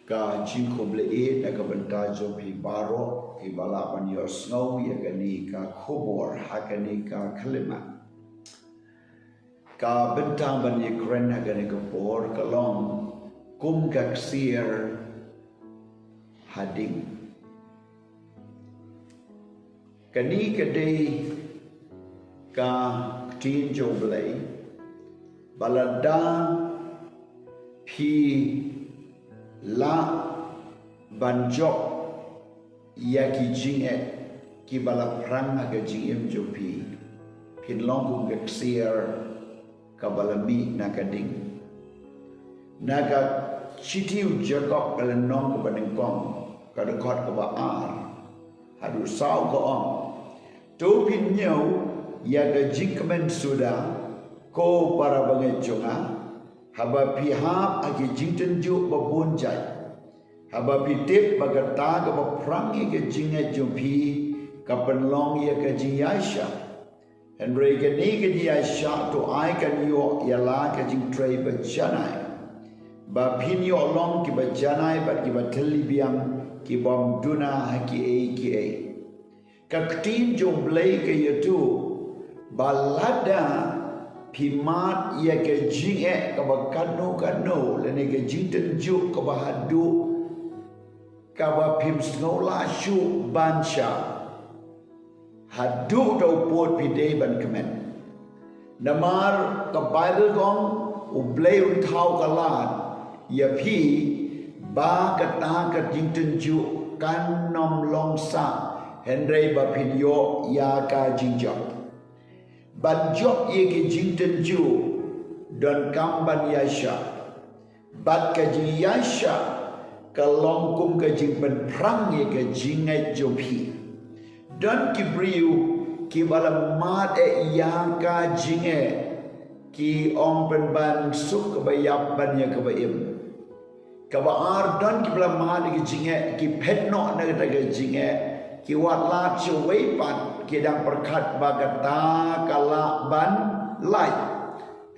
ka jingkum le e na ka benta jo pi baro i bala pan yo snow ya gani ka khobor hakani ka khalima ka benta ban ye kren hagani ka por ka long kum ka ksier hading kani ka dei ka tin jo blai balada pi la banjok ya ki jinge ki bala prang aga jingem jopi pin longu geksier ka bala mi nakading naga chitiu jakob bala nong ka baning kong ka dekot ka ba ar hadu sau ka om to pin nyau ya ga jingkemen sudah ko para bangai jonga haba pihap agi jingten ju babunjai haba pitip bagata ka baprangi ke jinga jumpi ka penlong ya ke jingyasha henry ke ni ke jingyasha to ai kan yo yala ke jing tray bajanai ba pin yo long ki bajanai ba ki bateli biang ki bom duna ki ka ktin jom blai ke yatu balada pimat ia ke jinge ka ba kano lene ke jinten ju ka ba hadu ka ba pim snola shu bansha hadu do pot pide ban kemen namar ka bible gong u blai un thau ka lat ya pi ba ka ta ka jinten ju kan nom long sa henry ba pin yo ya ka jingjok banjok ye ke jingten ju dan kamban yasha bat ke jing yasha ka longkum ke jing pen prang ye ke jingai jopi dan ki briu ki bala mat e yang ka jinge ki ong pen ban suk ke bayap ban ye ke bayim ka ba ar dan ki bala mat ke jinge ki petno na ke jinge ki wat la chwei pat kedang perkat bagata kala ban lai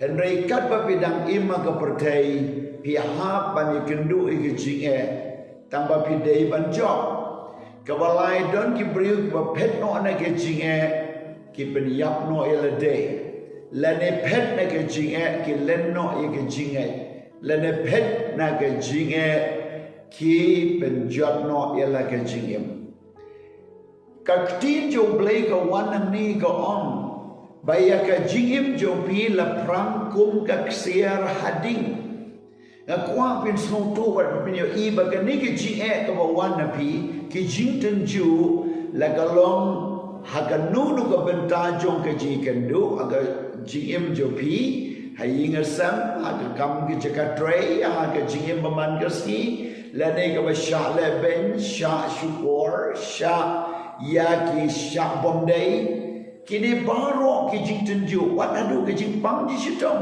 henry kat ba bidang ima ke pertai pihak ban ikendu ige jinge tamba pidei ban job kabalai don ki briu ba petno na ke jinge ki pen yap no elade lane pet na ke jinge ki lenno ige jinge lane pet na ke jinge ki pen job no ela ke jinge kaktin jo blai ka wanang ni ka om baya ka jingim jo pi la prang kum ka ksier hading na kwa pin sno to wat pin yo I ba ka ni ki jinge ka ba wan na pi ki jingten ju la ka long ha ka nu nu ka benta jong ka ji kan do aga jingim jo pi haying asam ha ka kam ki jaka tray ha ka jingim baman ka ski la ne ka ba sha le ben sha shukor sha ya ki syak bom day kini baro ki jing tenju wat adu ki jing pang di sitong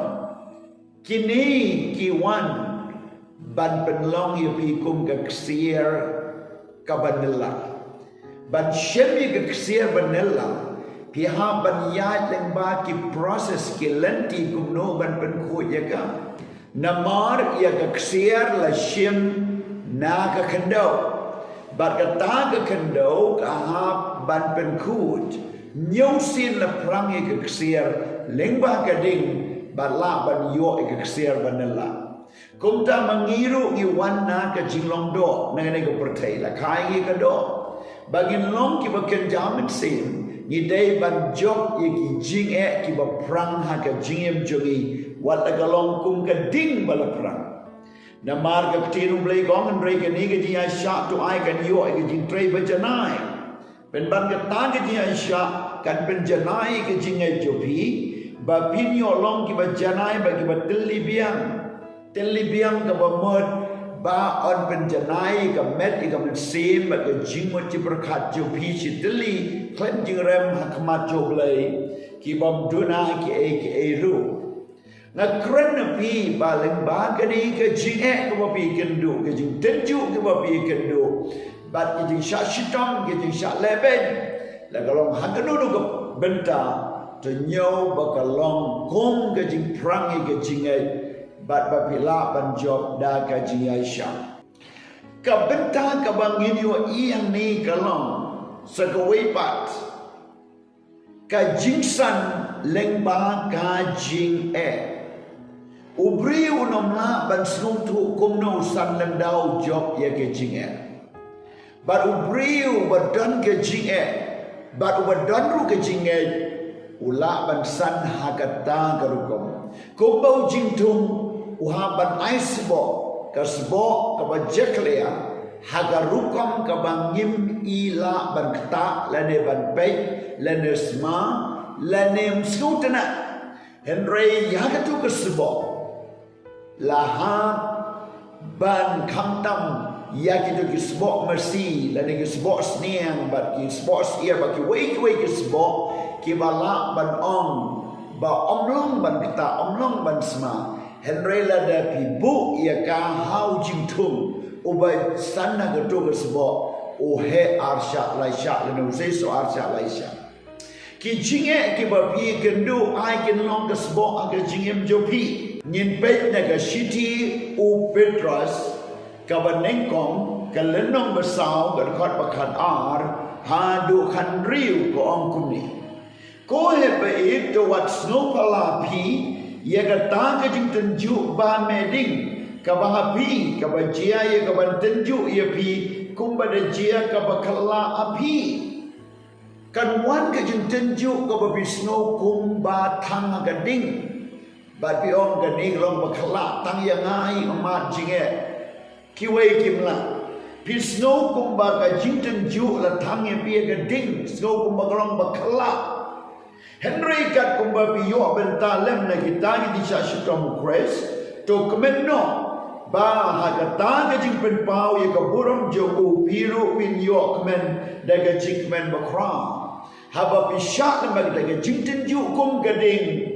kini ki wan ban penlong ya pi kum ka ksier ka banela ban shemi ka ksier banela pi ha ban ya leng ba ki process ki lenti kum no ban pen khu ya ka namar ya ka ksier la shim na ka kendo bat kata ke kendo kahap ban penkut nyusin la prang ke ksier lengba kading bala ban yo ke ksier banela kumta mangiru i wanna ke jinglong do nangane ke pertai la kai ke do bagin long ki baken jamin sim ni dei ban jok ye ki jing ki ba prang ha ke jingem jogi wat la galong kum ke ding bala prang na marga ktinum blai gong and break ni ke dia sha to ai kan yo ke jing trei bajanai pen ban ke ta ke dia sha kan pen janai ke jingai jopi ba pin yo long ki bajanai ba ki ba telli biang ka ba mod ba on pen janai ka met ka men sim ba ke jingmo ti berkat jopi si telli klem jing rem hakmat jo blai ki bom duna ki e ru na kren pi baling ba kani ke jinge ke ba pi kendu ke jing tenju ke ba pi kendu bat ke jing sha shitong ke jing sha leben la kalong hakanu ke benta to nyau ba kalong kum ke jing prang ke jinge bat ba pi la ban job da ka jing aisha Kabenta kabangin yo iyang ni kalong sagawaipat kajingsan lengba kajing ubri unomla ban snungtu kumno san lemdau job ya kajing bat ubri ubadan kajing bat ubadan ru kajing ula ban san hakata garukom kumbau jingtung uhaban aisbo kasbo kabajeklea hagarukam kabangim ila ban kata lane ban pay lane sma lane mskutana henry yagatu kasbo laha ban kamtam yakitu kisbo mercy lane kisbo sniang bat kisbo sia baki wake kisbo kibala ban on ba omlong ban kata omlong ban sma Henry lada pibu ia ka hau jingtung ubai sana gedung sebo ohe arsha laisha lenu seso arsha laisha ki jinge ki babi gendu ai kin long sebo aga jingem jopi nyin pet naga city u petras ka banengkong ka lenong besau ga khot bakhan ar ha du khan riu ko ong kumni ko he be to wat snow pala pi ia kata ke jing tenju ba meding ka bahapi ka bajia ia ka ban tenju ia pi kum pada jia ka bakala api kan wan ke jing tenju ka babi snow kum ba thang gading ba pi ong gading long bakala tang yang ai amat jinge kiwei kimla pi snow kum ba ka jing tenju la thang ia pi gading snow kum ba long bakala Henry kat kumbabi yo benta lem na kita di syashikam kres to kemenno ba hagata ke jing pen pau ye ka buram joku piru pin yo kemen daga jing kemen bakra haba pisyak na mag daga jing tenju kum gading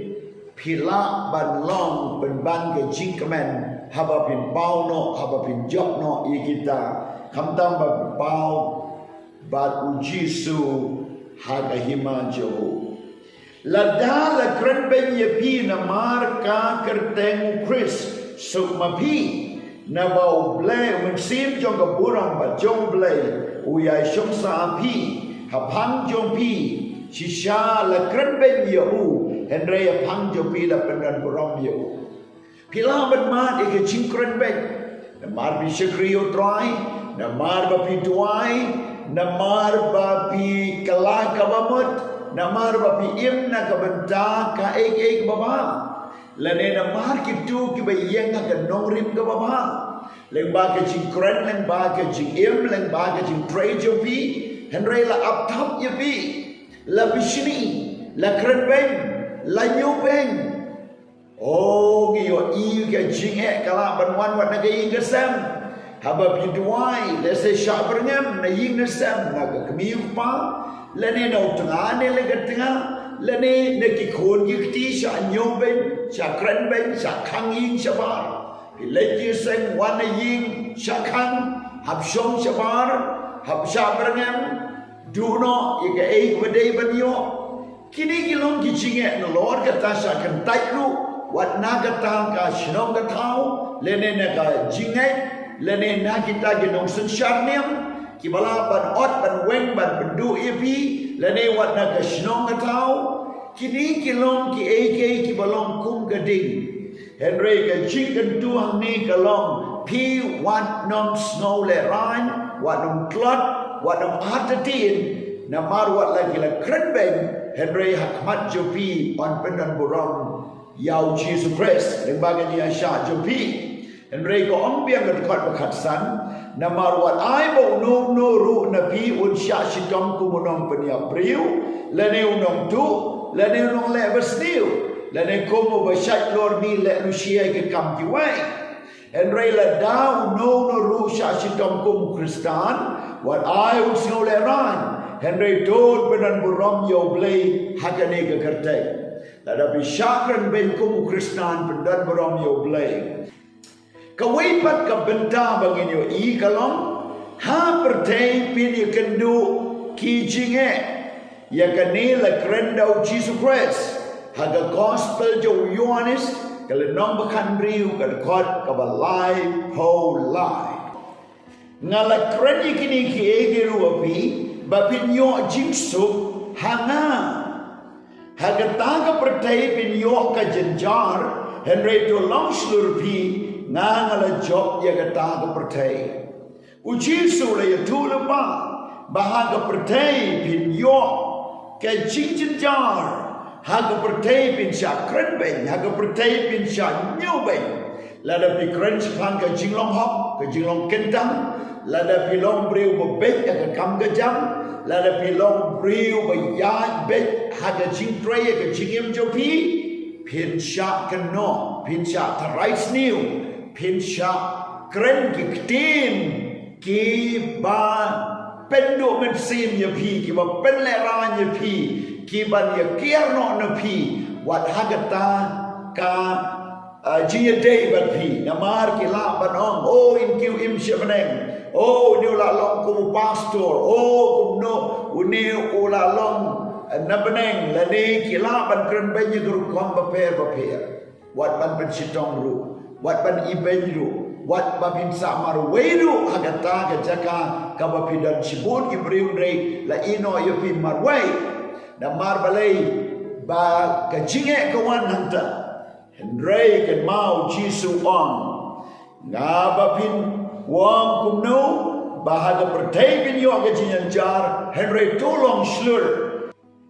pila ban long ben ban ke jing kemen haba pin pau no haba pin jok no ye kita kamtam ba pau ba uji su haga hima joku Lada la kren ben ye pi na mar ka kerteng Chris sukma pi na bau ble men sim jong ka burang ba jong ble uyai shong sa pi hapang jong pi shisha la kren ben ye u henry hapang jong pi la pendan burang ye u pila ban ma de ke ching kren ben na mar bi shakriyo try na mar ba pi tuai na mar ba pi kala ka bamut namar bapi im na kabenta ka ek baba lane namar kitu ki bayeng ka nongrim ka baba leng ba ka jingkren leng ba ka jing im leng ba ka jing trade jopi henry la up top ye bi la bishni la kren ben la nyu ben oh gi yo i ka jing e kala ban wan wat na ka ing ka sam haba pi duai le se shabrngam na ing na sam na ka kmi pa lane na utanga ne le gatanga lane ne ki khon ki ti sha nyom ben sha kran ben sha khang yin sha bar pi le ji seng wan na yin sha khang hab shong sha bar hab sha brangam du no ye ke ei bade ban yo kini ki long ki chinge no lord ka ta sha kan tai lu wat na ka ta ka shnong ka thau lane ne ka jingai lane na kita ge nong sun sha nem ki bala ban ot ban weng ban bendu ipi lane wat na kashnong atau kini kilong ki ak ki balong kum gading henry ka chicken tuang ni kalong pi wat nom snow le ran wat nom klot wat nom hatatin na mar wat lagi la krenbeng henry hakmat jopi on pendan burong yau jesus christ lembaga ni asha jopi henry ko ong biang ka kot bakat san namar wat ai bo no ru na pi un sha shikam ku monom penia priu lane unom tu lane unong le bestiu lane komo ba shat lor ni le lucia ke kam ki wai en re la down no ru sha shikam kum kristan wat ai un sno le ran henry dod benan burom yo blay hakane ke kerte la da bi shakran ben kum kristan benan burom yo blay kawaipat ka benta bangin yo i kalong ha pertei pin ye kendu ki jinge ya kanela krendau Jesus Christ haga gospel jo Yohanes kala nong bakan riu ka kot ka balai whole life ngala kren ikini ki egeru api babin yo jinsup hanga hagataga pertai bin yo ka jenjar henry to long slurpi ngala job ya gataga pertai uji sura ya tulapa bahaga pertai bin yo ka jinjar haga pertai bin sha kren ben haga pertai bin sha nyu ben lada pi kren sepang ka jinglong hop ka jinglong kentang lada pilong briu bebek ka kam ka jam lada pilong briu bayat bet haga jing tray ka jingim jopi pin sha kano pin sha tarai sniu pin sha kren ki ktin ki ba pendo men sim ya pi ki ba pen le ra ya pi ki ban ya kier no na pi wat haga ta ka jia day ban pi namar ki la banong oh in kiu im shebeneng oh ni la long ku pastor oh kum no uni ula long na beneng la ni ki la ban kren ben yu kom ba per wat ban ben sitong ru wat ban i ben ru wat ba bin sa mar weiru agata ga jaka ka ba pidan sibut ibriu rei la ino yu pi mar wei na mar balai ba ka jinge ka wan hanta Henry kan mau Jisu on ngabapin wang kumno bahaga pertai bin yo ka jinyan jar Henry tolong slur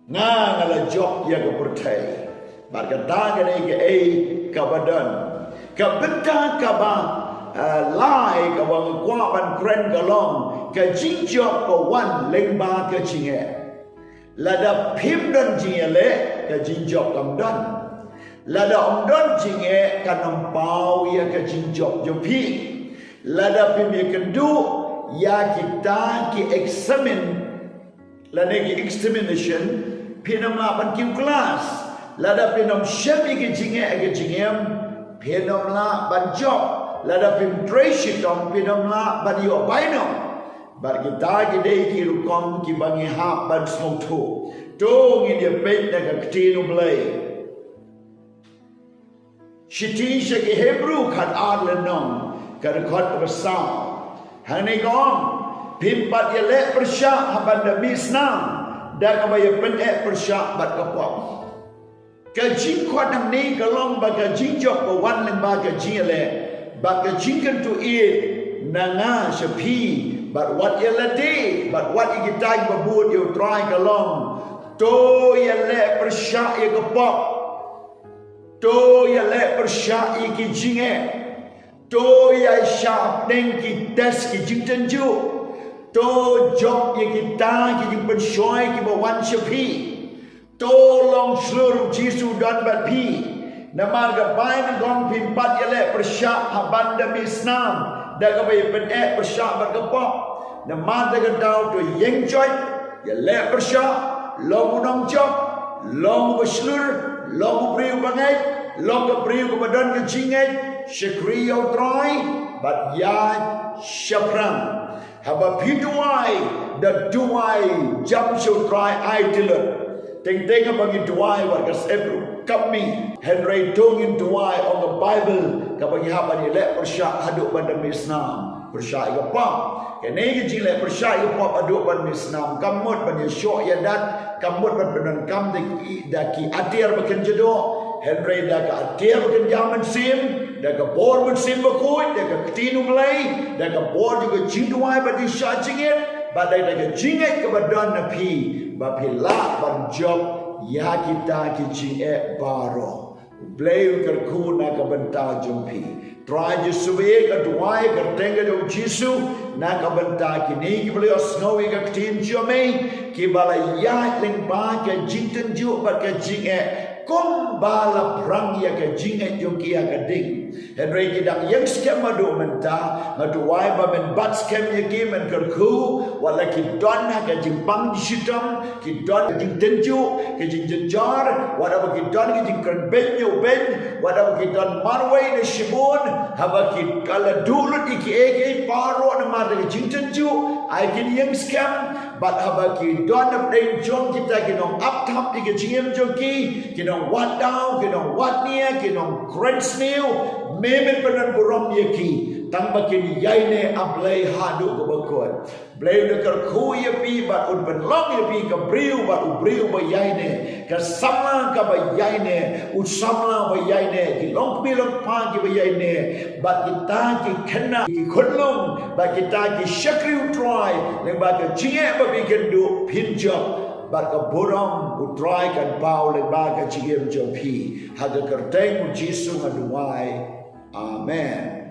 ngala job ya ka pertai barkata ga nei ke ei ka badan ka benta ka ba lai ka wang kwa ban kren ka long ka jing job ka wan leng ba ka jinge lada phim dan jinge le ka jing job kam dan lada omdon jinge kanong pau ya ka jingjok jopi lada pimi kendu ya kita ki examine lada ki examination pinam la ban ki class lada pinam shepi ki jinge ka jingem pinam la ban job lada pim trashitong pinam la ban yo baino bar kita ki dei ki rukom ki bangi ha ban smoto to ngi dia pet na ka ktinu blai Shiti shaki Hebrew kat adlenong kat kot bersam. Hani gom pimpat ye le persyak habanda misnam dak abaya penek persyak bat kapok. Ka jing kwat nam ni kalong ba ka jing jok ba wan leng ba ka jing le ba ka jing kan tu it nanga shapi but what ye le de but what ye gitai ba bud you try kalong to ye le persyak ye kapok to ya le persya ki jinge to ya sha deng ki tes ki jing tenju to job ye ki ta ki jing pen shoi ki ba wan shapi to long slur Jisu dan bat pi namar ga bai ni gong pin pat ya le persya habanda misnam da ga bai pen persya bat ga pok namar da ga dau to yeng choi ya le persya long unong job long slur long priu bangai long priu ko badan ke jingai shakri yo try but ya shapram haba piduai the duai jam show try I dilur teng teng bagi duai warga sebru kami Henry dongin duai on the Bible ka bagi haba ni le persya haduk bandam Islam persya ga pa kene ke jile persya ga pa aduk bandam Islam kamut ban Yeshua ya dat kamut ban benan kam daki atir bakin jedo Henry dah ke atir bakin jaman sim dah ke bor ban sim bakut dah ke ketinu melai dah ke bor juga jinduai badi syajingit badai dah ke jinget ke badan napi bapila ban job ya kita ki jinget baro bleu kerkuna ke benta jumpi try Jesuwe ke duai ke tengah do Jisu na ke benta kini ki beliau snowy ke ketin jome ki bala ya leng ba ke jinten ju ba ke jinget kom bala prang ya ke jinget yo kia ke ding Henry kidang yang skem madu menta ngaduai ba men bat skem ye ki men kerku wala ki don na ke jimpang di sitam ki don jing tenju ke jing jenjar wala ba ki don ki jing kren ben yo ben wala ba ki don marwai de shibun haba ki kala dulut iki eke paro na mar de jing tenju ai kin yang skem bat haba ki don na den jong kita kinong up top di ke jingem joki kinong wat down kinong wat nia kinong kren snail memen penan burom yeki tang bakin yaine ablay hadu ke bakot blay de ku ya pi ba un ben long ya pi ka briu ba yaine ka samla ka ba yaine u samla ba yaine ki long pi long pa ki ba yaine ba kita ki khana ki khonlong ba kita ki shakri utrai le ba ka jinge ba bi kan du phin job ba ka boram utrai kan pau le ba ka jigem jo pi ha ka kerteng jisu ngaduai amen.